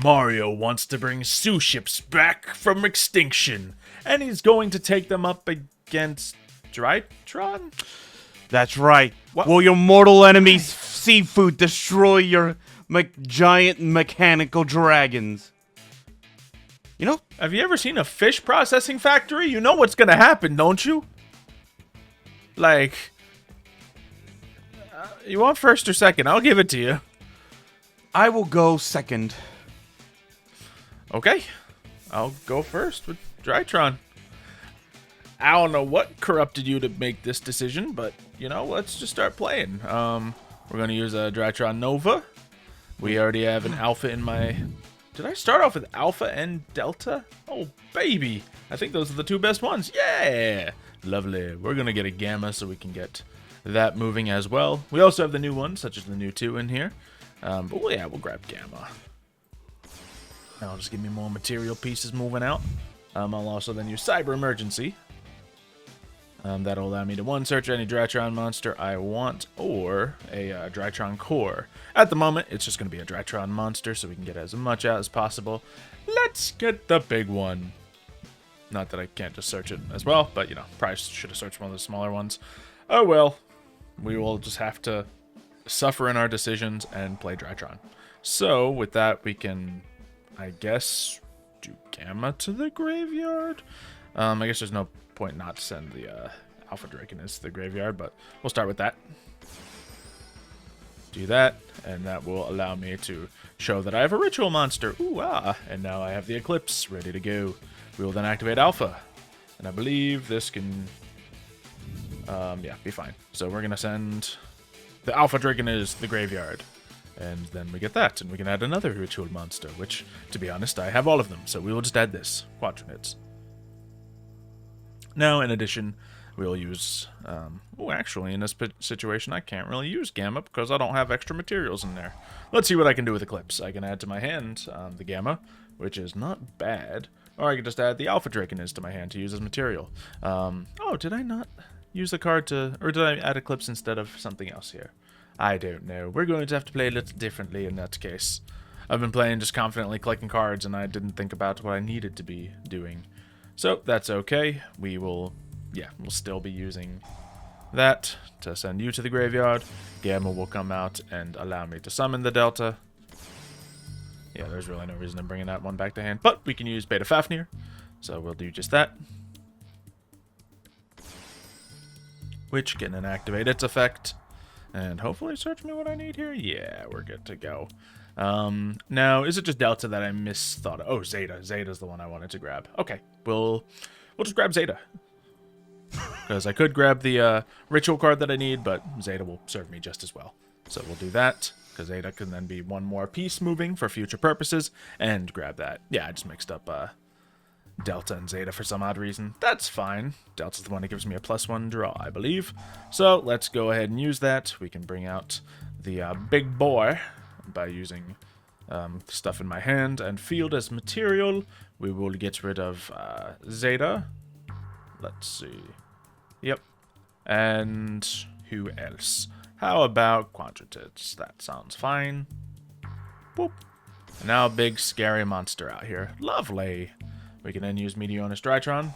Mario wants to bring Suships back from extinction, and he's going to take them up against Drytron? That's right. What? Will your mortal enemies, seafood, destroy your giant mechanical dragons? You know, Have you ever seen a fish processing factory? You know what's gonna happen, don't you? Like, you want first or second? I'll give it to you. I will go second. Okay, I'll go first with Drytron. I don't know what corrupted you to make this decision, but, you know, let's just start playing. We're going to use a Drytron Nova. We already have an Alpha in my... Did I start off with Alpha and Delta? Oh, baby. I think those are the two best ones. Yeah! Lovely. We're going to get a Gamma so we can get that moving as well. We also have the new ones, such as the new 2 in here. But, well, yeah, we'll grab Gamma. That'll just give me more material pieces moving out. I'll also then use Cyber Emergency. That'll allow me to, one, search any Drytron monster I want, or a Drytron core. At the moment, it's just going to be a Drytron monster, so we can get as much out as possible. Let's get the big one. Not that I can't just search it as well, but, you know, probably should have searched one of the smaller ones. Oh well, we will just have to suffer in our decisions and play Drytron. So, with that, we can, I guess, do Gamma to the graveyard? I guess there's no point not to send the Alpha Draconis to the graveyard, but we'll start with that. Do that, and that will allow me to show that I have a ritual monster. Ooh, and now I have the Eclipse ready to go. We will then activate Alpha, and I believe this can, yeah, be fine. So we're gonna send the Alpha Draconis to the graveyard, and then we get that, and we can add another ritual monster, which, to be honest, I have all of them, so we will just add this, Quadranids. Now, in addition, we'll use... oh, actually, in this situation, I can't really use Gamma because I don't have extra materials in there. Let's see what I can do with Eclipse. I can add to my hand the Gamma, which is not bad. Or I can just add the Alpha Draconis to my hand to use as material. Oh, did I not use the card to... Or did I add Eclipse instead of something else here? I don't know. We're going to have to play a little differently in that case. I've been playing just confidently collecting cards, and I didn't think about what I needed to be doing. So, that's okay. We will, yeah, we'll still be using that to send you to the graveyard. Gamma will come out and allow me to summon the Delta. Yeah, there's really no reason in bringing that one back to hand. But we can use Beta Fafnir, so we'll do just that. Which can then activate its effect. And hopefully search me what I need here. Yeah, we're good to go. Now, is it just Delta that I misthought of? Oh, Zeta. Zeta's the one I wanted to grab. Okay, we'll just grab Zeta. Because I could grab the ritual card that I need, but Zeta will serve me just as well. So we'll do that, because Zeta can then be one more piece moving for future purposes, and grab that. Yeah, I just mixed up Delta and Zeta for some odd reason. That's fine. Delta's the one that gives me a +1 draw, I believe. So let's go ahead and use that. We can bring out the big boy by using stuff in my hand and field as material. We will get rid of Zeta. Let's see. Yep. And who else? How about Quadratids? That sounds fine. Boop. And now a big scary monster out here. Lovely. We can then use Meteorus Drytron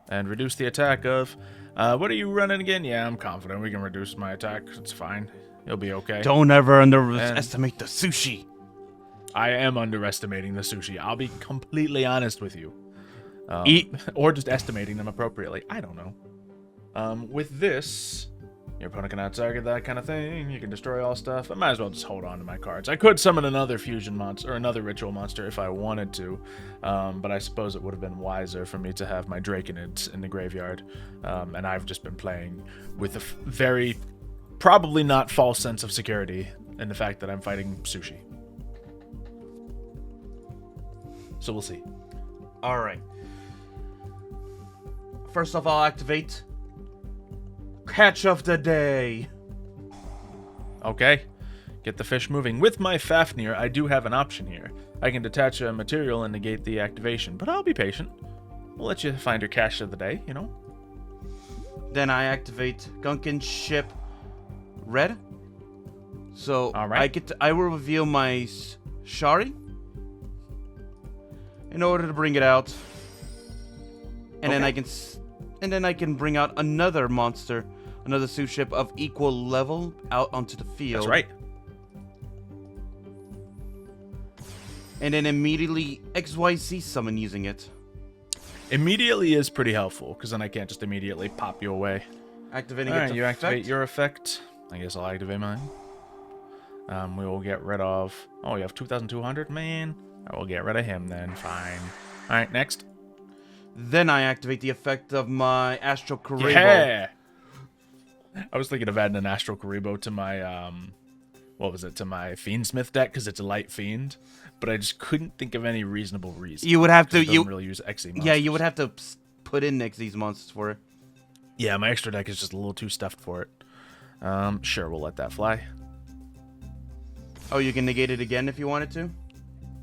and reduce the attack of... what are you running again? Yeah, I'm confident we can reduce my attack. It's fine. It'll be okay. Don't ever underestimate the sushi. I am underestimating the sushi. I'll be completely honest with you. Eat. Or just estimating them appropriately. I don't know. With this, your opponent can out-target that kind of thing. You can destroy all stuff. I might as well just hold on to my cards. I could summon another fusion monster, or another ritual monster if I wanted to. But I suppose it would have been wiser for me to have my Draconids in the graveyard. And I've just been playing with a very... probably not false sense of security in the fact that I'm fighting sushi. So we'll see. Alright. First off, I'll activate Catch of the Day. Okay. Get the fish moving. With my Fafnir, I do have an option here. I can detach a material and negate the activation, but I'll be patient. We'll let you find your cash of the day, you know? Then I activate Gunkin Ship Red. So all right. I will reveal my Shari, in order to bring it out. And Okay. then I can bring out another monster, another Suship of equal level out onto the field. That's right. And then immediately XYZ summon using it. Immediately is pretty helpful, because then I can't just immediately pop you away. Activating All its right, you effect. activate your effect. I guess I'll activate mine. We will get rid of... Oh, you have 2,200? Man. I will get rid of him then. Fine. All right, next. Then I activate the effect of my Astral Karibo. Yeah! I was thinking of adding an Astral Karibo to my... What was it? To my Fiendsmith deck, because it's a light fiend. But I just couldn't think of any reasonable reason. You would have to... It doesn't really use XE monsters. Yeah, you would have to put in these monsters for it. Yeah, my extra deck is just a little too stuffed for it. Sure, we'll let that fly. Oh, you can negate it again if you wanted to?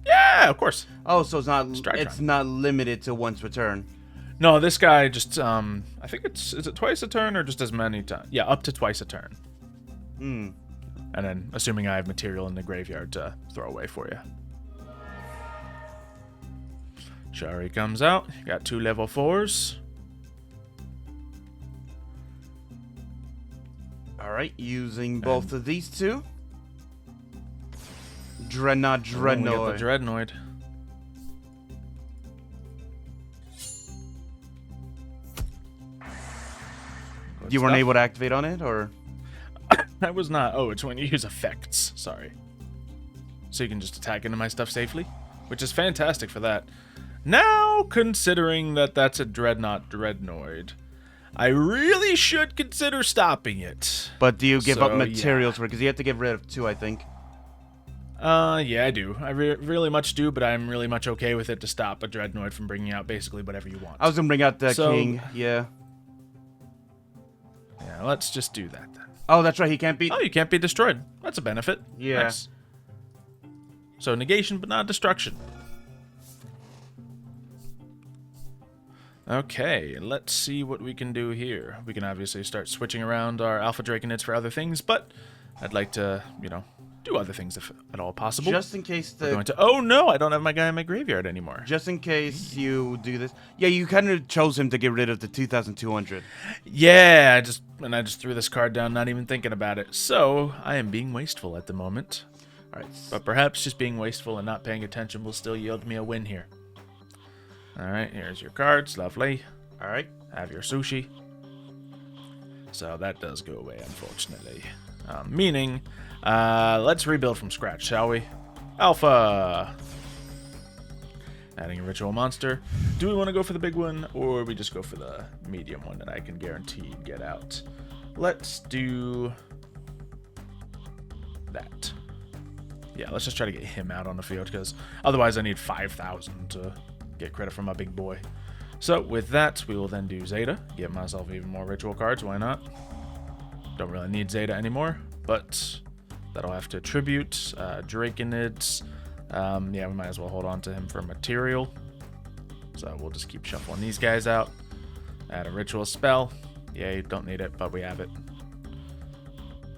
Yeah, of course. Oh, so Drytron. it's not limited to once per turn. No, this guy just, I think is it twice a turn or just as many times? Yeah, up to twice a turn. Hmm. And then, assuming I have material in the graveyard to throw away for you. Shari comes out. Got 2 level 4s. Alright, using both of these two. Dreadnought We get the Dreadnought. Dreadnought. Good You weren't stuff. able to activate on it, or? I was not. Oh, it's when you use effects. Sorry. So you can just attack into my stuff safely, which is fantastic for that. Now, considering that that's a Dreadnought Dreadnought, I really should consider stopping it. But do you give up So, materials for it? Because you have to get rid of 2, I think. Yeah, I do. I really much do, but I'm really much okay with it to stop a Dreadnought from bringing out basically whatever you want. I was gonna bring out the So- king, yeah. Yeah, let's just do that then. Oh, that's right, he can't be... Oh, you can't be destroyed. That's a benefit. Yeah. Nice. So negation, but not destruction. Okay, let's see what we can do here. We can obviously start switching around our Alpha Draconids for other things, but I'd like to, you know, do other things if at all possible. Just in case We're going to... Oh no, I don't have my guy in my graveyard anymore. Just in case you do this. Yeah, you kind of chose him to get rid of the 2,200. Yeah, I just threw this card down, not even thinking about it. So I am being wasteful at the moment. Alright. But perhaps just being wasteful and not paying attention will still yield me a win here. Alright, here's your cards. Lovely. Alright. Have your sushi. So that does go away, unfortunately. Meaning, let's rebuild from scratch, shall we? Alpha! Adding a ritual monster. Do we want to go for the big one, or we just go for the medium one that I can guarantee get out? Let's do that. Yeah, let's just try to get him out on the field, because otherwise I need 5,000 to get credit from my big boy. So with that, we will then do Zeta. Get myself even more ritual cards, why not? Don't really need Zeta anymore, but that'll have to tribute. Draconids. Yeah, we might as well hold on to him for material. So we'll just keep shuffling these guys out. Add a ritual spell. Yay, don't need it, but we have it.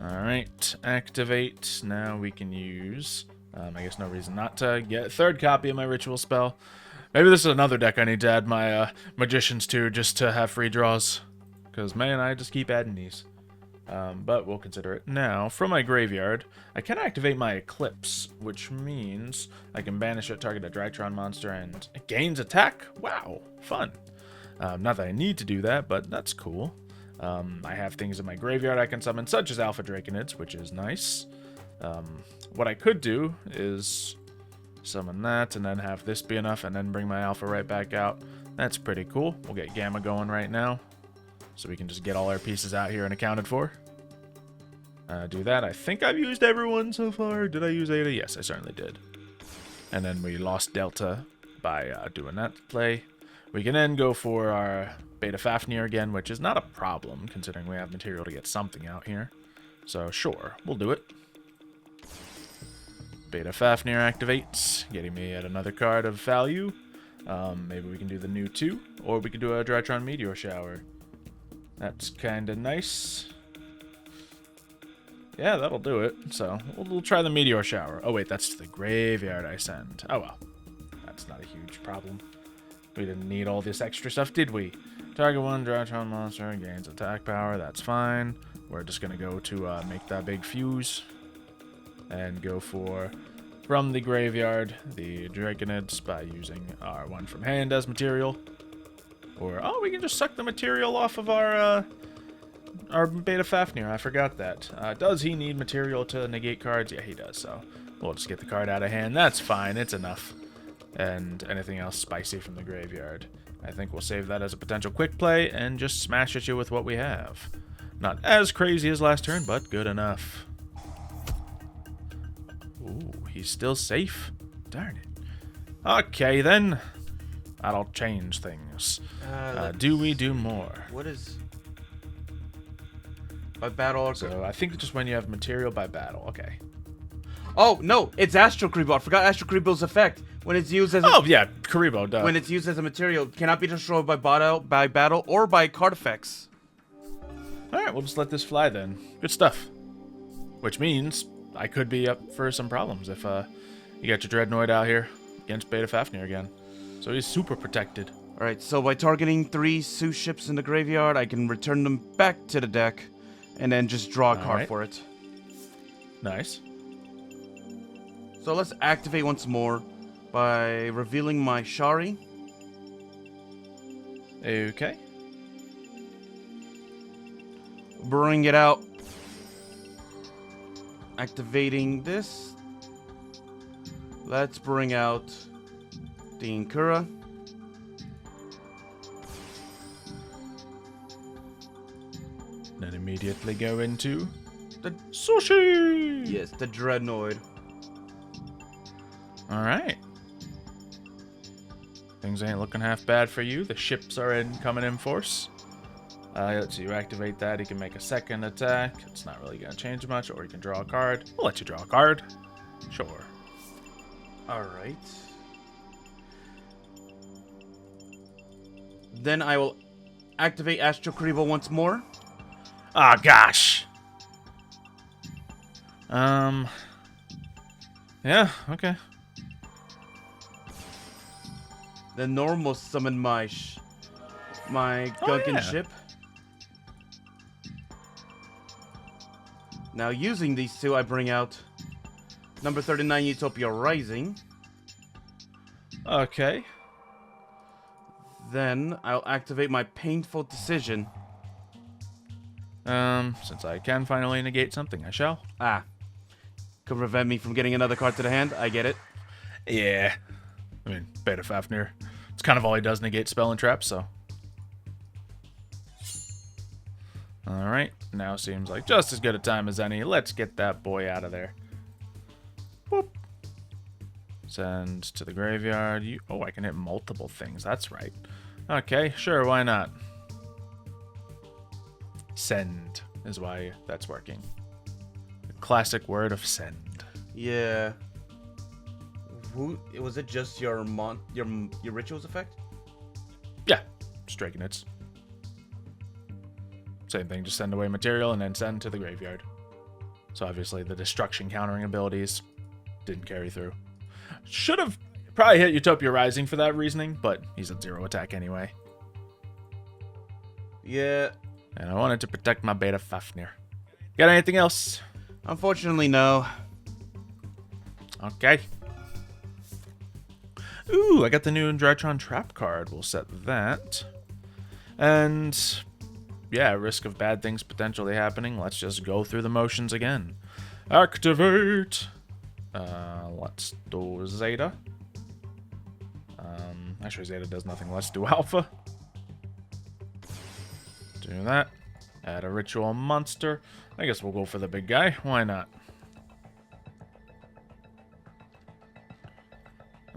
Alright, activate. Now we can use... I guess no reason not to get a 3rd copy of my ritual spell. Maybe this is another deck I need to add my magicians to, just to have free draws. Because, man, I just keep adding these. But we'll consider it. Now, from my graveyard, I can activate my Eclipse, which means I can banish it, target a Drytron monster, and it gains attack? Wow, fun. Not that I need to do that, but that's cool. I have things in my graveyard I can summon, such as Alpha Draconids, which is nice. What I could do is summon that, and then have this be enough, and then bring my Alpha right back out. That's pretty cool. We'll get Gamma going right now, so we can just get all our pieces out here and accounted for. Do that. I think I've used everyone so far. Did I use Ada? Yes, I certainly did. And then we lost Delta by doing that play. We can then go for our Beta Fafnir again, which is not a problem, considering we have material to get something out here. So sure, we'll do it. Beta Fafnir activates, getting me yet another card of value. Maybe we can do the new 2, or we can do a Drytron Meteor Shower. That's kind of nice. Yeah, that'll do it. So we'll try the Meteor Shower. Oh wait, that's the graveyard I send. Oh well. That's not a huge problem. We didn't need all this extra stuff, did we? Target one Drytron monster gains attack power. That's fine. We're just going to go to make that big fuse. And go for, from the graveyard, the Dragonids by using our one from hand as material. Or, oh, we can just suck the material off of our Beta Fafnir. I forgot that. Does he need material to negate cards? Yeah, he does, so we'll just get the card out of hand. That's fine. It's enough. And anything else spicy from the graveyard. I think we'll save that as a potential quick play and just smash at you with what we have. Not as crazy as last turn, but good enough. Ooh, he's still safe? Darn it. Okay, then. That'll change things. Do we do more? What is... By battle... So I think just when you have material by battle. Okay. Oh, no! It's Astral Karibo. I forgot Astral Karibo's effect. When it's used as a... Oh, yeah. Karibo, duh. When it's used as a material, cannot be destroyed by battle or by card effects. Alright, we'll just let this fly then. Good stuff. Which means I could be up for some problems if you got your Dreadnoid out here against Beta Fafnir again. So he's super protected. Alright, so by targeting 3 Suships in the graveyard, I can return them back to the deck and then just draw a card for it. Nice. So let's activate once more by revealing my Shari. Okay. Bring it out. Activating this. Let's bring out the Inkura. Then immediately go into the Suship! Yes, the Dreadnoid. Alright. Things ain't looking half bad for you. The ships are coming in force. Let's see, you activate that. He can make a second attack. It's not really going to change much. Or you can draw a card. We'll let you draw a card. Sure. Alright. Then I will activate Astral Karibo once more. Oh, gosh. Yeah, okay. Then normal summon my Gunkin ship. Now using these two, I bring out number 39 Utopia Rising. Okay. Then I'll activate my Painful Decision. Since I can finally negate something, I shall. Ah. Could prevent me from getting another card to the hand. I get it. Yeah. I mean, Beta Fafnir. It's kind of all he does, negate spell and trap, so. Alright, now seems like just as good a time as any. Let's get that boy out of there. Boop. Send to the graveyard. Oh, I can hit multiple things. That's right. Okay, sure, why not? Send is why that's working. The classic word of send. Yeah. Was it just your rituals effect? Yeah, just Dragonets. Same thing, just send away material and then send to the graveyard. So obviously the destruction countering abilities didn't carry through. Should have probably hit Utopia Rising for that reasoning, but he's at 0 attack anyway. Yeah. And I wanted to protect my Beta Fafnir. Got anything else? Unfortunately, no. Okay. Ooh, I got the new Drytron Trap card. We'll set that. And yeah, risk of bad things potentially happening. Let's just go through the motions again. Activate. Let's do Zeta. Actually, Zeta does nothing. Let's do Alpha. Do that. Add a ritual monster. I guess we'll go for the big guy. Why not?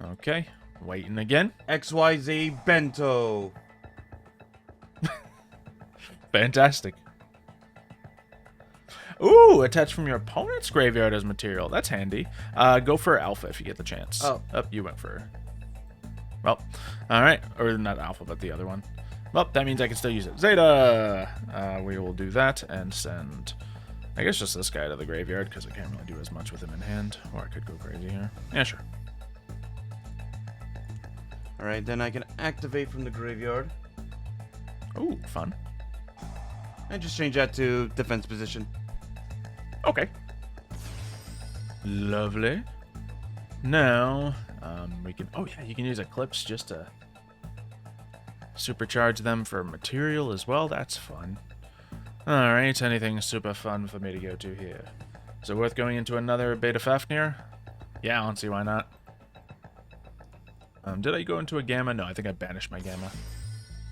Okay. Waiting again. XYZ Bento. Fantastic. Ooh, attach from your opponent's graveyard as material. That's handy. Go for Alpha if you get the chance. Oh, you went for... Well, alright. Or not Alpha, but the other one. Well, that means I can still use it. Zeta! We will do that and send... I guess just this guy to the graveyard, because I can't really do as much with him in hand. Or I could go crazy here. Yeah, sure. Alright, then I can activate from the graveyard. Ooh, fun. And just change that to defense position. Okay. Lovely. Now, we can... Oh, yeah, you can use Eclipse just to supercharge them for material as well. That's fun. Alright, anything super fun for me to go to here? Is it worth going into another Beta Fafnir? Yeah, I don't see why not. Did I go into a Gamma? No, I think I banished my Gamma.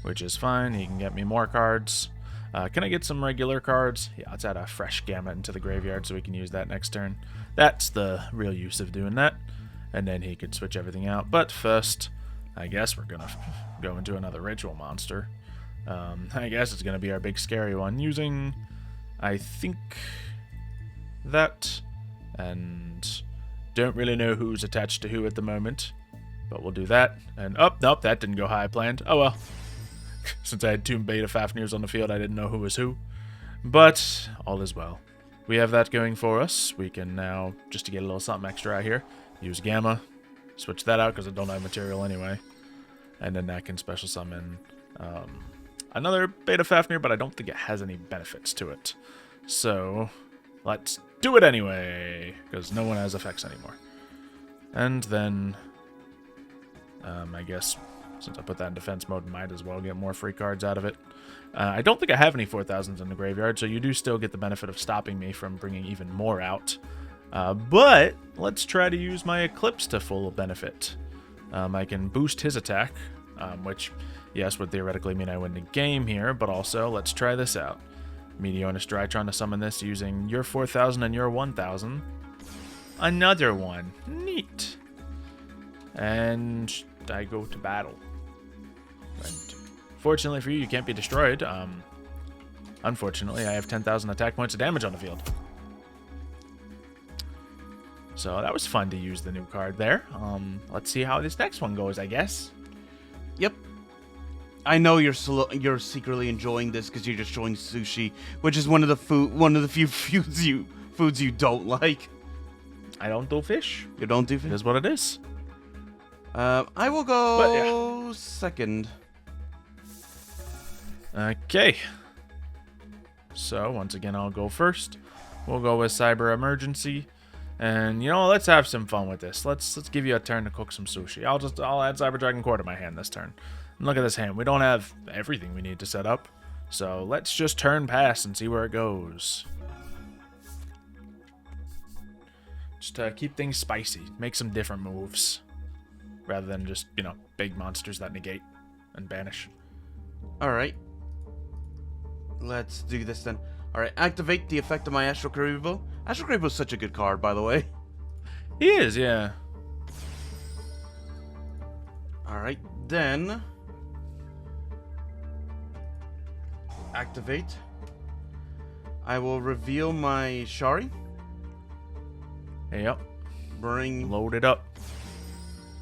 Which is fine. He can get me more cards. Can I get some regular cards? Yeah, let's add a fresh Gamma into the graveyard so we can use that next turn. That's the real use of doing that. And then he could switch everything out. But first, I guess we're going to go into another ritual monster. I guess it's going to be our big scary one. Using, I think, that. And don't really know who's attached to who at the moment. But we'll do that. And, oh, nope, that didn't go how I planned. Oh, well. Since I had 2 Beta Fafnirs on the field, I didn't know who was who. But, all is well. We have that going for us. We can now, just to get a little something extra out here, use Gamma. Switch that out because I don't have material anyway. And then that can special summon another Beta Fafnir, but I don't think it has any benefits to it. So, let's do it anyway, because no one has effects anymore. And then... I guess since I put that in defense mode, might as well get more free cards out of it. I don't think I have any 4000s in the graveyard, so you do still get the benefit of stopping me from bringing even more out. But let's try to use my Eclipse to full benefit. I can boost his attack, which, yes, would theoretically mean I win the game here, but also, let's try this out. Meteornus Drytron to summon this using your 4000 and your 1000. Another one. Neat. And I go to battle. And fortunately for you, you can't be destroyed. Unfortunately, I have 10,000 attack points of damage on the field. So that was fun to use the new card there. Let's see how this next one goes, I guess. Yep. I know you're secretly enjoying this because you're just enjoying sushi, which is one of the few foods you don't like. I don't do fish. You don't do fish? It is what it is. I will go second. Okay. So, once again, I'll go first. We'll go with Cyber Emergency. And, you know, let's have some fun with this. Let's give you a turn to cook some sushi. I'll add Cyber Dragon Core to my hand this turn. And look at this hand. We don't have everything we need to set up. So, let's just turn past and see where it goes. Just keep things spicy. Make some different moves. Rather than just, you know, big monsters that negate and banish. Alright. Let's do this then. Alright, activate the effect of my Astral Karibo. Astral Karibo is such a good card, by the way. He is, yeah. Alright, then... activate. I will reveal my Shari. Yep. Bring... load it up.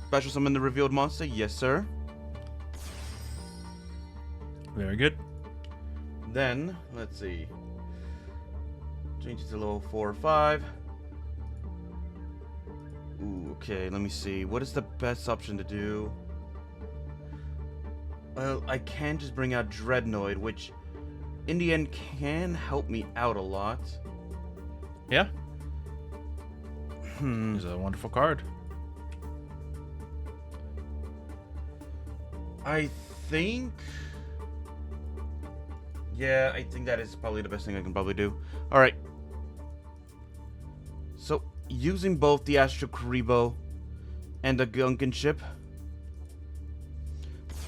Special summon the revealed monster? Yes, sir. Very good. Then, let's see. Change it to level 4 or 5. Ooh, okay, let me see. What is the best option to do? Well, I can just bring out Dreadnoid, which in the end can help me out a lot. Yeah. He's a wonderful card. I think... yeah, I think that is probably the best thing I can probably do. Alright. So, using both the Astral Karibo and the Gunkin ship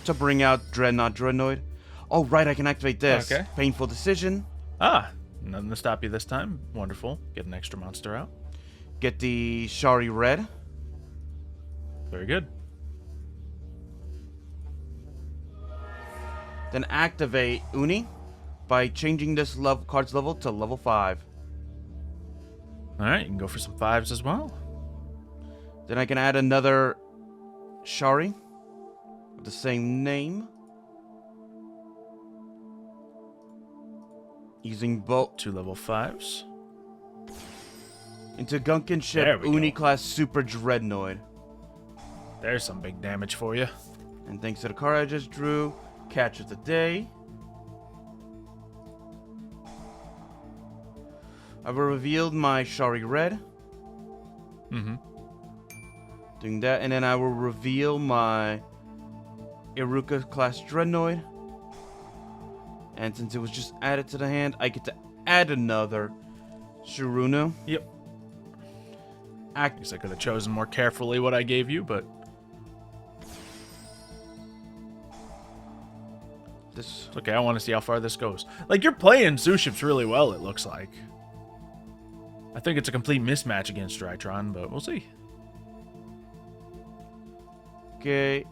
to bring out Dreadnoid. Oh, right, I can activate this. Okay. Painful Decision. Ah, nothing to stop you this time. Wonderful. Get an extra monster out. Get the Shari Red. Very good. Then activate Uni by changing this card's level to level 5. Alright, you can go for some 5s as well. Then I can add another Shari with the same name. Using both 2 level 5s. into Gunkin ship There we Uni go. class Super Dreadnoid. There's some big damage for you. And thanks to the card I just drew, catch of the day. I've revealed my Shari Red. Mm-hmm. Doing that, and then I will reveal my Iruka class Dreadnought. And since it was just added to the hand, I get to add another Shirunu. Yep. I guess I could have chosen more carefully what I gave you, but This. it's okay. I want to see how far this goes. Like, you're playing Suships really well, it looks like. I think it's a complete mismatch against Drytron, but we'll see. Okay.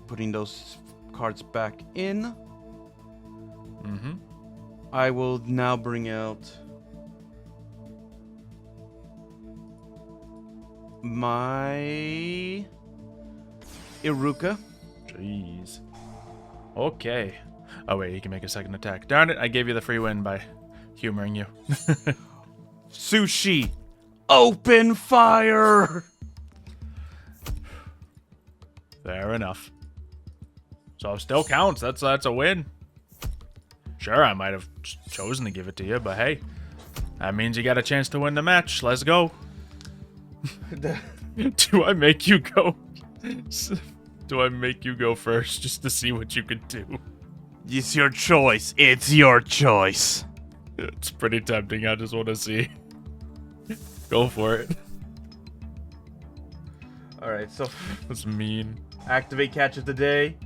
Putting those cards back in. Mm-hmm. I will now bring out my Iruka. Jeez. Okay. Oh, wait, he can make a second attack. Darn it, I gave you the free win by humoring you. Sushi. Open fire. Fair enough. So it still counts. That's a win. Sure, I might have chosen to give it to you, but hey, that means you got a chance to win the match. Let's go. Do I make you go? Do I make you go first just to see what you could do? It's your choice. It's your choice. It's pretty tempting. I just want to see. Go for it. All right, so That's mean. activate catch of the day.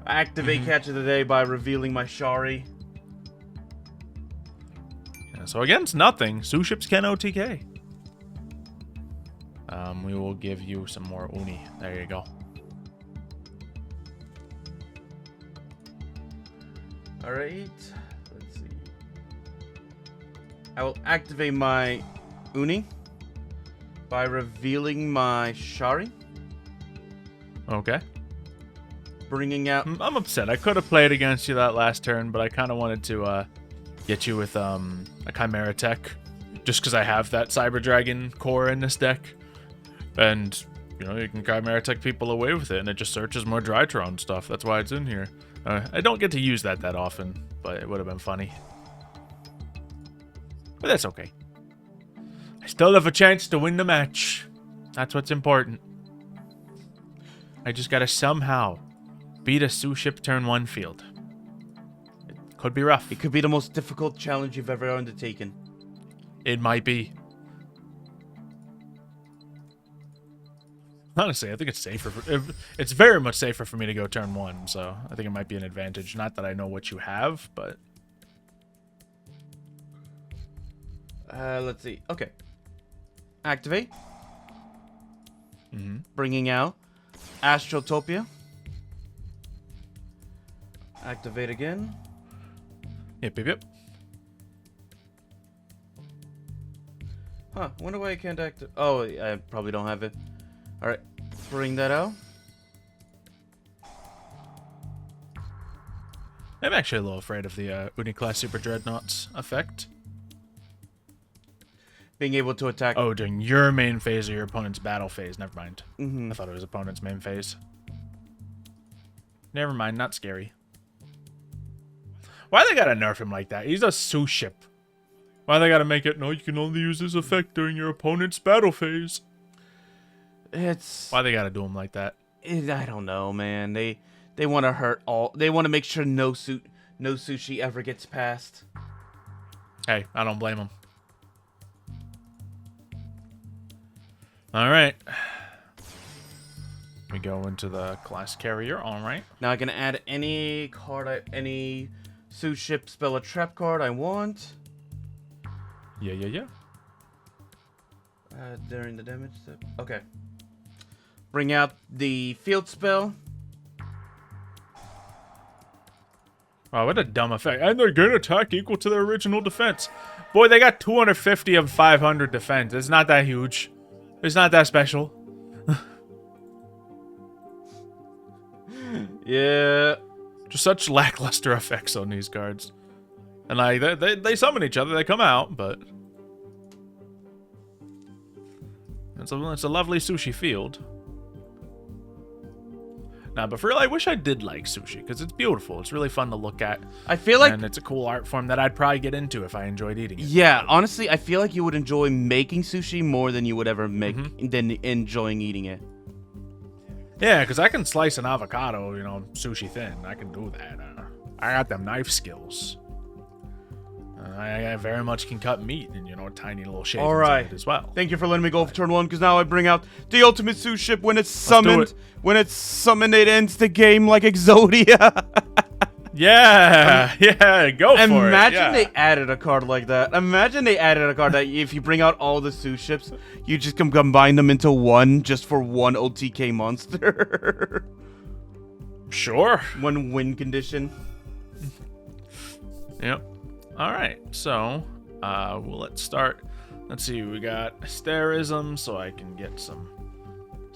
Activate catch of the day by revealing my Shari. Yeah, so against nothing, Suships can OTK. We will give you some more Uni. There you go. All right, let's see. I will activate my Uni by revealing my Shari, Okay. bringing out. I'm upset. I could have played against you that last turn, but I kind of wanted to get you with a Chimera Tech, just because I have that Cyber Dragon core in this deck, and you know you can Chimera Tech people away with it, and it just searches more Drytron stuff. That's why it's in here. I don't get to use that often, but it would have been funny. But that's okay. I still have a chance to win the match. That's what's important. I just gotta somehow beat a Suship turn 1 field. It could be rough. It could be the most difficult challenge you've ever undertaken. It might be. Honestly, I think it's safer. It's very much safer for me to go turn 1, so I think it might be an advantage. Not that I know what you have, but... Let's see. Okay. Activate. Mm-hmm. Bringing out Astrotopia. Activate again. Yep, yep, yep. Huh, wonder why I can't activate. Oh, I probably don't have it. Alright, bring that out. I'm actually a little afraid of the Uni-class Super Dreadnoughts effect. Being able to attack. Oh, during your main phase or your opponent's battle phase. Never mind. Mm-hmm. I thought it was opponent's main phase. Never mind, not scary. Why they gotta nerf him like that? He's a Suship. Why they gotta make it, no, you can only use this effect during your opponent's battle phase? Why they gotta do him like that? I don't know, man. They want to hurt all. They want to make sure no sushi ever gets past. Hey, I don't blame him. Alright. We go into the class carrier, alright. Now I can add any card, any Suship spell a trap card I want. Yeah, yeah, yeah. During the damage step. Okay. Bring out the field spell. Wow, what a dumb effect. And they're gonna attack equal to their original defense. Boy, they got 250 of 500 defense. It's not that huge. It's not that special. Yeah. Just such lackluster effects on these cards. And like, they summon each other, they come out, but... It's a lovely sushi field. Nah, but for real, I wish I did like sushi because it's beautiful. It's really fun to look at. I feel like, and it's a cool art form that I'd probably get into if I enjoyed eating it. yeah, honestly, I feel like you would enjoy making sushi more than you would ever make than enjoying eating it. Yeah, because I can slice an avocado, sushi thin. I can do that. I got them knife skills. I very much can cut meat in, tiny little shapes as well. Thank you for letting me go for turn 1, because now I bring out the ultimate Suship. When it's summoned, it ends the game like Exodia. Yeah, go for it. Imagine they added a card like that. Imagine they added a card that if you bring out all the Suships, you just can combine them into one just for one OTK monster. Sure. One win condition. Yep. All right, so let's start. Let's see, we got asterism, so I can get some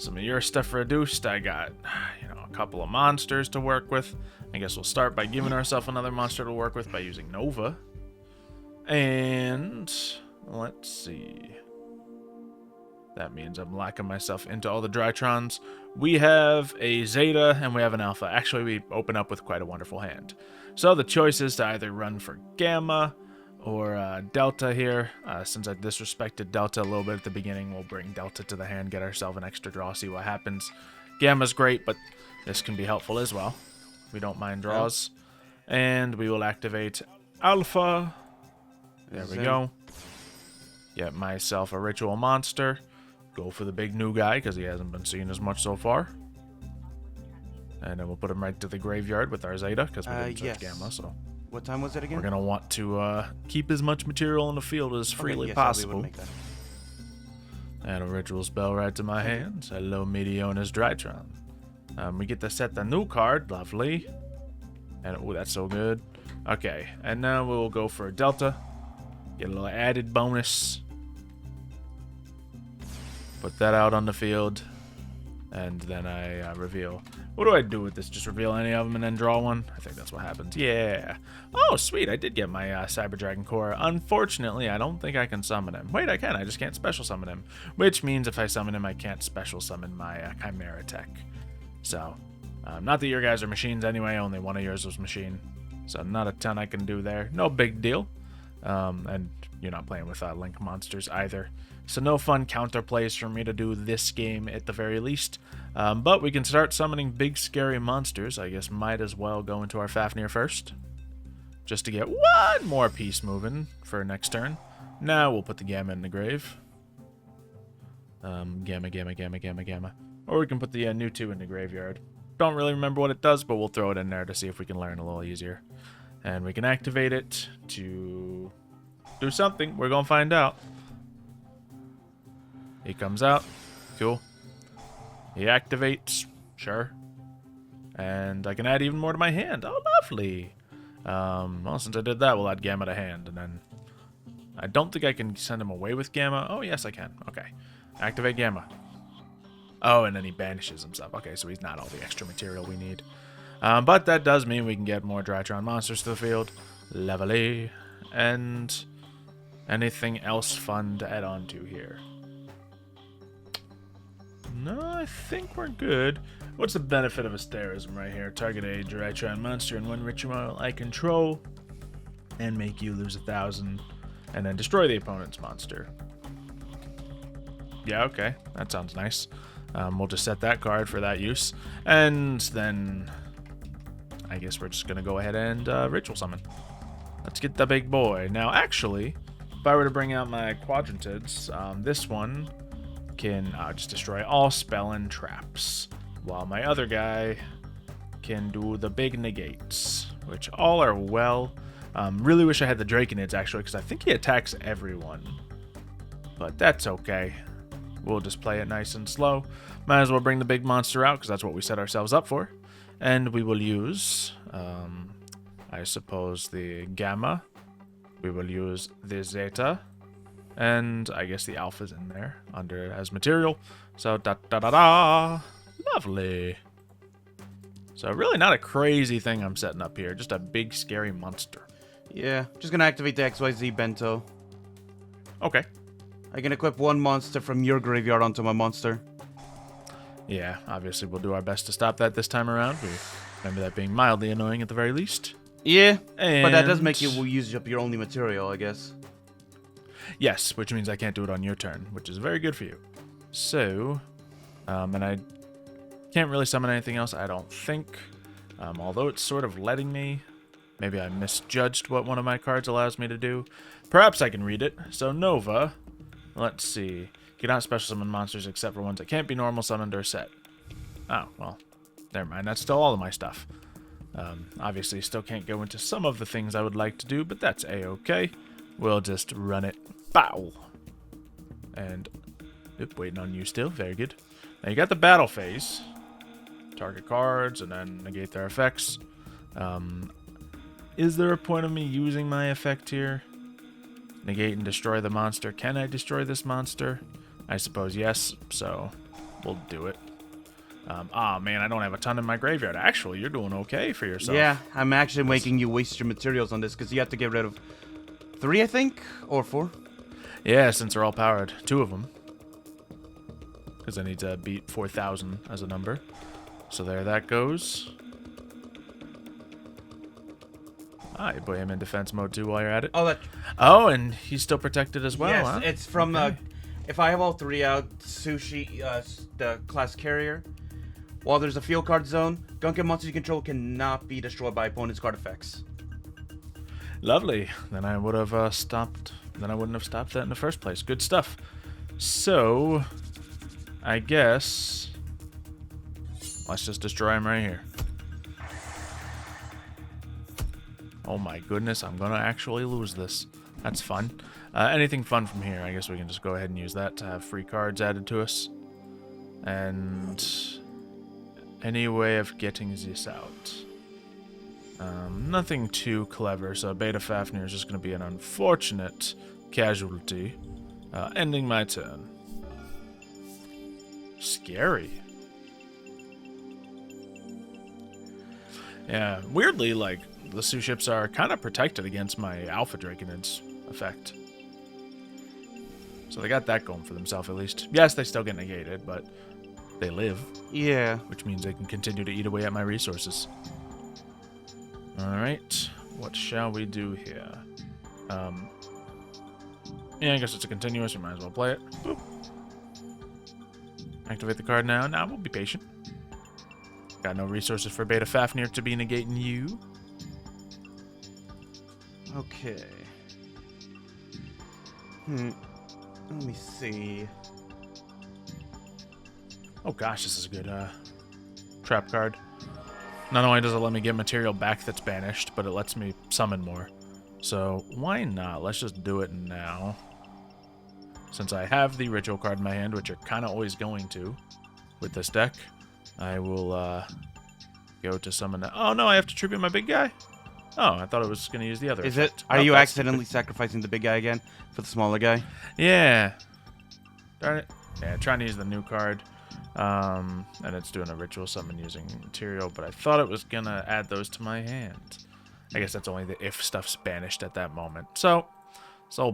of your stuff reduced. I got, a couple of monsters to work with. I guess we'll start by giving ourselves another monster to work with by using Nova. And let's see. That means I'm locking myself into all the Drytrons. We have a Zeta and we have an Alpha. Actually, we open up with quite a wonderful hand. So the choice is to either run for Gamma or Delta here. Since I disrespected Delta a little bit at the beginning, we'll bring Delta to the hand, get ourselves an extra draw, see what happens. Gamma's great, but this can be helpful as well. We don't mind draws. And we will activate Alpha. There we go. Get myself a ritual monster. Go for the big new guy because he hasn't been seen as much so far. And then we'll put him right to the graveyard with our Zeta because we didn't search Gamma. So what time was it again? We're going to want to keep as much material in the field as freely possible. Make that. And a ritual spell right to my hands. Hello, Mediona's Drytron. We get to set the new card. Lovely. And oh, that's so good. Okay, and now we'll go for a Delta. Get a little added bonus. Put that out on the field. And then I reveal. What do I do with this? Just reveal any of them and then draw one? I think that's what happens. Yeah. Oh, sweet. I did get my Cyber Dragon Core. Unfortunately, I don't think I can summon him. Wait, I can. I just can't special summon him. Which means if I summon him, I can't special summon my Chimera Tech. So, not that your guys are machines anyway. Only one of yours was machine. So, not a ton I can do there. No big deal. And you're not playing with Link monsters either. So no fun counterplays for me to do this game at the very least. But we can start summoning big scary monsters. I guess might as well go into our Fafnir first. Just to get one more piece moving for next turn. Now we'll put the Gamma in the grave. Gamma. Or we can put the new 2 in the graveyard. Don't really remember what it does, but we'll throw it in there to see if we can learn a little easier. And we can activate it to do something. We're going to find out. He comes out. Cool. He activates. Sure. And I can add even more to my hand. Oh, lovely. Well, since I did that, we'll add Gamma to hand. And then I don't think I can send him away with Gamma. Oh, yes, I can. Okay. Activate Gamma. Oh, and then he banishes himself. Okay, so he's not all the extra material we need. But that does mean we can get more Drytron monsters to the field. Lovely. And anything else fun to add on to here? No, I think we're good. What's the benefit of asterism right here? Target a Drytron monster and one ritual I control and make you lose 1,000 and then destroy the opponent's monster. Yeah, okay. That sounds nice. We'll just set that card for that use. And then I guess we're just going to go ahead and ritual summon. Let's get the big boy. Now, actually, if I were to bring out my quadrantids, this one can just destroy all spell and traps, while my other guy can do the big negates, which all are well. Really wish I had the Draconids, actually, because I think he attacks everyone. But that's okay. We'll just play it nice and slow. Might as well bring the big monster out, because that's what we set ourselves up for. And we will use, I suppose, the Gamma. We will use the Zeta. And I guess the Alpha's in there under as material. So da-da-da-da. Lovely. So really not a crazy thing I'm setting up here. Just a big scary monster. Yeah, just gonna activate the XYZ Bento. Okay. I can equip one monster from your graveyard onto my monster. Yeah, obviously we'll do our best to stop that this time around. We remember that being mildly annoying at the very least. Yeah, And but that does make you use up your only material, I guess. yes, which means I can't do it on your turn, which is very good for you. So, and I can't really summon anything else, I don't think. Although it's sort of letting me. Maybe I misjudged what one of my cards allows me to do. Perhaps I can read it. So Nova, let's see. You cannot special summon monsters except for ones that can't be normal summoned or set. Oh, well, never mind. That's still all of my stuff. Obviously, still can't go into some of the things I would like to do, but that's a-okay. We'll just run it. Bow! And, waiting on you still. Very good. Now you got the battle phase. Target cards and then negate their effects. Is there a point of me using my effect here? Negate and destroy the monster. Can I destroy this monster? I suppose yes, so we'll do it. Ah, man, I don't have a ton in my graveyard. Actually, you're doing okay for yourself. Yeah, I'm actually making you waste your materials on this because you have to get rid of 3, I think, or 4. Yeah, since they're all powered. 2 of them. Because I need to beat 4,000 as a number. So there that goes. Ah, you put him in defense mode too while you're at it. Oh, and he's still protected as well, yes, huh? it's from if I have all 3 out, Sushi, the class carrier. While there's a field card zone, Gunkin monsters you control cannot be destroyed by opponent's card effects. Lovely. Then I would have stopped. Then I wouldn't have stopped that in the first place. Good stuff. So, I guess let's just destroy him right here. Oh my goodness, I'm gonna actually lose this. That's fun. Anything fun from here? I guess we can just go ahead and use that to have free cards added to us. And any way of getting this out. Nothing too clever, so Beta Fafnir is just going to be an unfortunate casualty, ending my turn. Scary. Yeah, weirdly, like, the Suships are kind of protected against my Alpha Draconids effect. So they got that going for themselves, at least. Yes, they still get negated, but they live. Yeah. Which means they can continue to eat away at my resources. Alright, what shall we do here? Yeah, I guess it's a continuous, we might as well play it. Boop. Activate the card now. Now we'll be patient. Got no resources for Beta Fafnir to be negating you. Okay. Let me see. Oh gosh, this is a good trap card. Not only does it let me get material back that's banished, but it lets me summon more. So why not? Let's just do it now. Since I have the ritual card in my hand, which you're kind of always going to with this deck, I will go to summon that. Oh no, I have to tribute my big guy? Oh, I thought I was going to use the other Is effect. it? Are you accidentally sacrificing the big guy again for the smaller guy? Yeah. Darn it. Yeah, trying to use the new card. And it's doing a ritual summon using material, but I thought it was going to add those to my hand. I guess that's only the if stuff's banished at that moment. So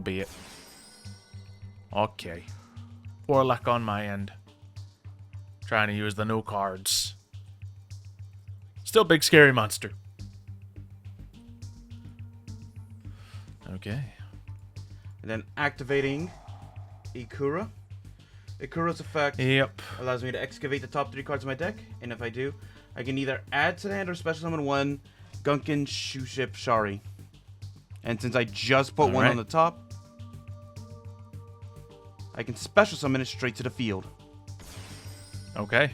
be it. Okay. Poor luck on my end. Trying to use the new cards. Still big scary monster. Okay. And then activating Ikura. Ikura's effect allows me to excavate the top 3 cards of my deck, and if I do, I can either add to the hand or special summon 1 Gunkin Suship Shari. And since I just put one on the top, I can special summon it straight to the field. Okay.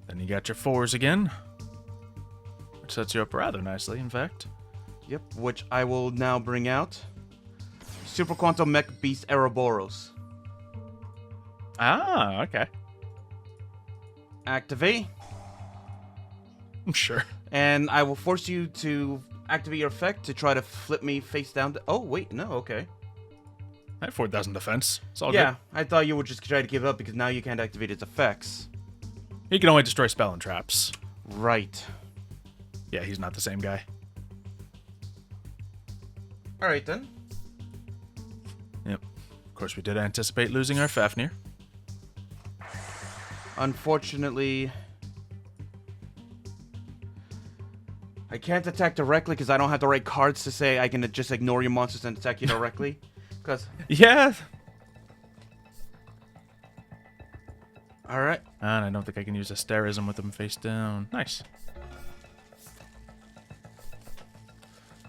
Then you got your 4s again. Which sets you up rather nicely, in fact. Yep, which I will now bring out. Super Quantum Mech Beast Ouroboros. Ah, okay. Activate. Sure. And I will force you to activate your effect to try to flip me face down. Oh, wait, no, okay. I have 4,000 defense. It's all yeah, good. I thought you would just try to give up because now you can't activate its effects. He can only destroy spell and traps. Right. Yeah, he's not the same guy. Alright then. Yep. Of course, we did anticipate losing our Fafnir. Unfortunately, I can't attack directly because I don't have the right cards to say I can just ignore your monsters and attack you directly. Because Yeah. all right, And I don't think I can use Asterism with them face down. Nice.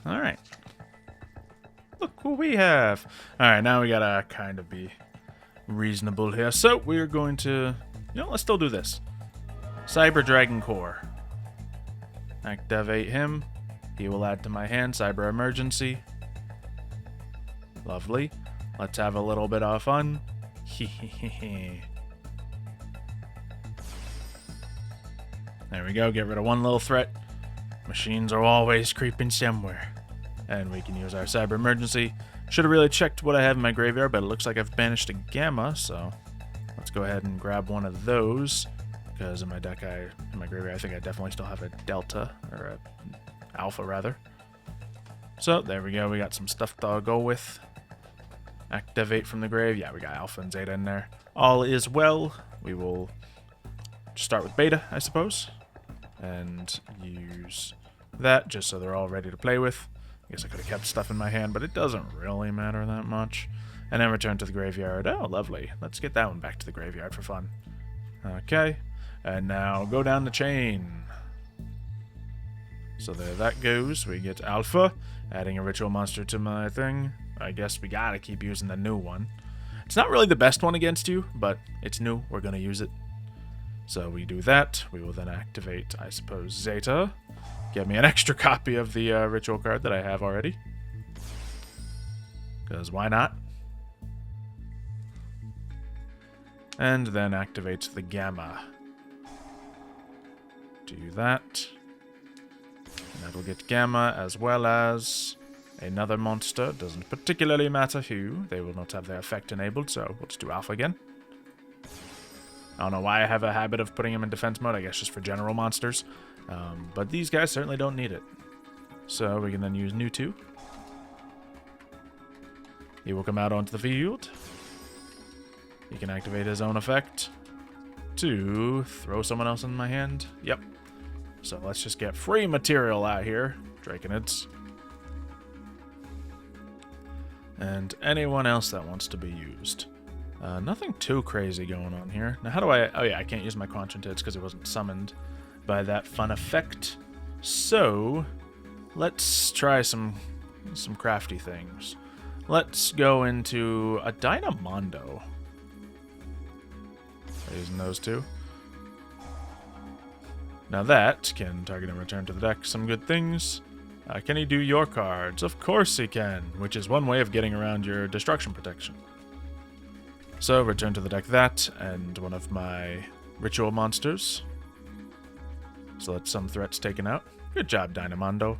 Alright. Look what we have. Alright, now we gotta kind of be reasonable here. So, we're going to... let's still do this. Cyber Dragon Core. Activate him. He will add to my hand. Cyber Emergency. Lovely. Let's have a little bit of fun. There we go. Get rid of one little threat. Machines are always creeping somewhere. And we can use our Cyber Emergency. Should have really checked what I have in my graveyard, but it looks like I've banished a Gamma, so let's go ahead and grab one of those. Because in my deck, in my graveyard, I think I definitely still have a Delta, or a Alpha, rather. So, there we go. We got some stuff to go with. Activate from the grave. Yeah, we got Alpha and Zeta in there. All is well. We will start with Beta, I suppose. And use that just so they're all ready to play with. I guess I could have kept stuff in my hand, but it doesn't really matter that much. And then return to the graveyard. Oh, lovely. Let's get that one back to the graveyard for fun. Okay. And now go down the chain. So there that goes. We get Alpha. Adding a ritual monster to my thing. I guess we gotta keep using the new one. It's not really the best one against you, but it's new. We're gonna use it. So we do that. We will then activate, I suppose, Zeta. Get me an extra copy of the ritual card that I have already. Because why not? And then activates the Gamma. Do that. And that'll get Gamma as well as another monster. Doesn't particularly matter who. They will not have their effect enabled, so let's do Alpha again. I don't know why I have a habit of putting him in defense mode. I guess just for general monsters. But these guys certainly don't need it. So we can then use new 2. He will come out onto the field. He can activate his own effect to throw someone else in my hand. Yep. So let's just get free material out here, Draconids. And anyone else that wants to be used. Nothing too crazy going on here. Now how do I... Oh yeah, I can't use my Quantum because it wasn't summoned by that fun effect. So let's try some crafty things. Let's go into a Dynamondo. Using those two. Now that can target and return to the deck some good things. Can he do your cards? Of course he can, which is one way of getting around your destruction protection. So return to the deck that and one of my ritual monsters. So that's some threats taken out. Good job, Dynamondo.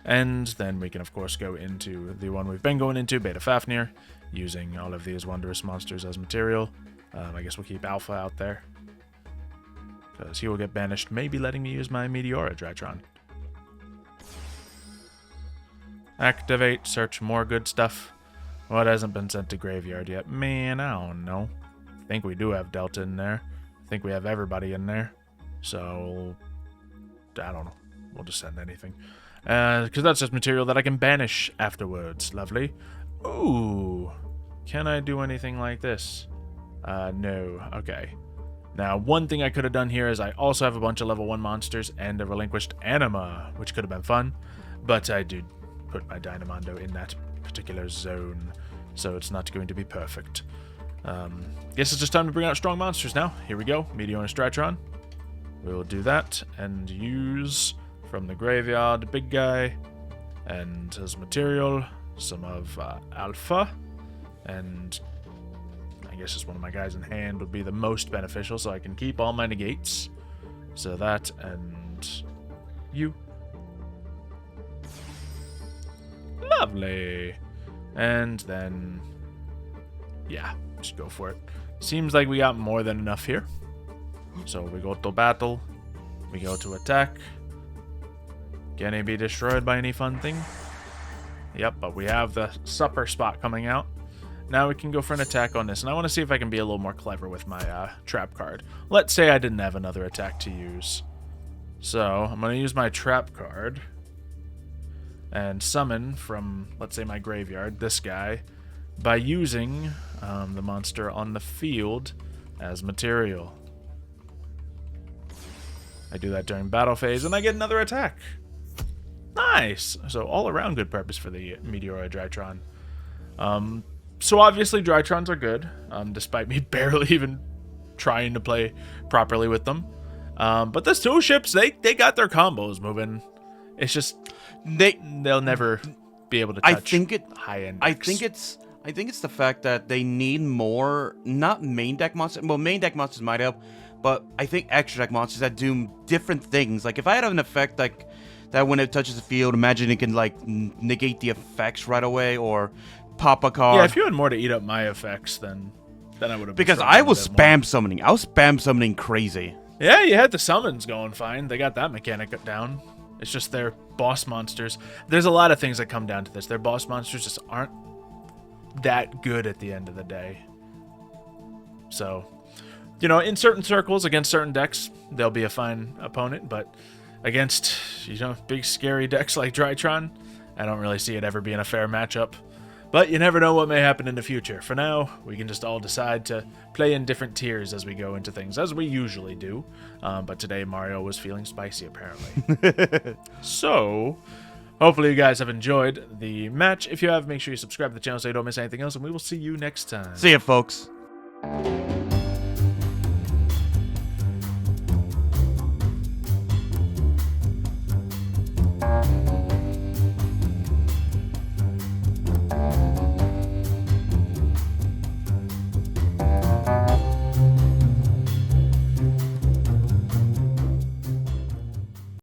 And then we can of course go into the one we've been going into, Beta Fafnir, using all of these wondrous monsters as material. I guess we'll keep Alpha out there. Because he will get banished, maybe letting me use my Meteora Drytron. Activate, search more good stuff. What hasn't been sent to graveyard yet? Man, I don't know. I think we do have Delta in there. I think we have everybody in there. So, I don't know. We'll just send anything. Because that's just material that I can banish afterwards. Lovely. Ooh. Can I do anything like this? No. Okay. Now, one thing I could have done here is I also have a bunch of level 1 monsters and a relinquished anima, which could have been fun. But I did put my Dynamondo in that particular zone, so it's not going to be perfect. Guess it's just time to bring out strong monsters now. Here we go. Meteor and Drytron. We will do that and use from the graveyard the big guy and his material, some of Alpha, and I guess just one of my guys in hand would be the most beneficial, so I can keep all my negates. So that and you. Lovely. And then, yeah, just go for it. Seems like we got more than enough here. So we go to battle. We go to attack. Can he be destroyed by any fun thing? Yep, but we have the supper spot coming out. now we can go for an attack on this. And I want to see if I can be a little more clever with my trap card. Let's say I didn't have another attack to use. So I'm going to use my trap card and summon from, let's say, my graveyard, this guy, by using the monster on the field as material. I do that during battle phase, and I get another attack. Nice! So all around good purpose for the Meteora Drytron. So obviously Drytrons are good, despite me barely even trying to play properly with them. But the Suships, they got their combos moving. It's just they'll never be able to touch high end decks. I think it's the fact that they need more, not main deck monsters. Well, main deck monsters might help, but I think extra deck monsters that do different things. Like if I had an effect like that when it touches the field, imagine it can like negate the effects right away or pop a card. Yeah, if you had more to eat up my effects, then I would have. Because I was spam summoning. I was spam summoning crazy. Yeah, you had the summons going fine. They got that mechanic down. It's just their boss monsters. There's a lot of things that come down to this. Their boss monsters just aren't that good at the end of the day. So, you know, in certain circles, against certain decks, they'll be a fine opponent. But against, you know, big scary decks like Drytron, I don't really see it ever being a fair matchup. But you never know what may happen in the future. For now, we can just all decide to play in different tiers as we go into things, as we usually do. But today, Mario was feeling spicy, apparently. So, hopefully you guys have enjoyed the match. If you have, make sure you subscribe to the channel so you don't miss anything else, and we will see you next time. See ya, folks.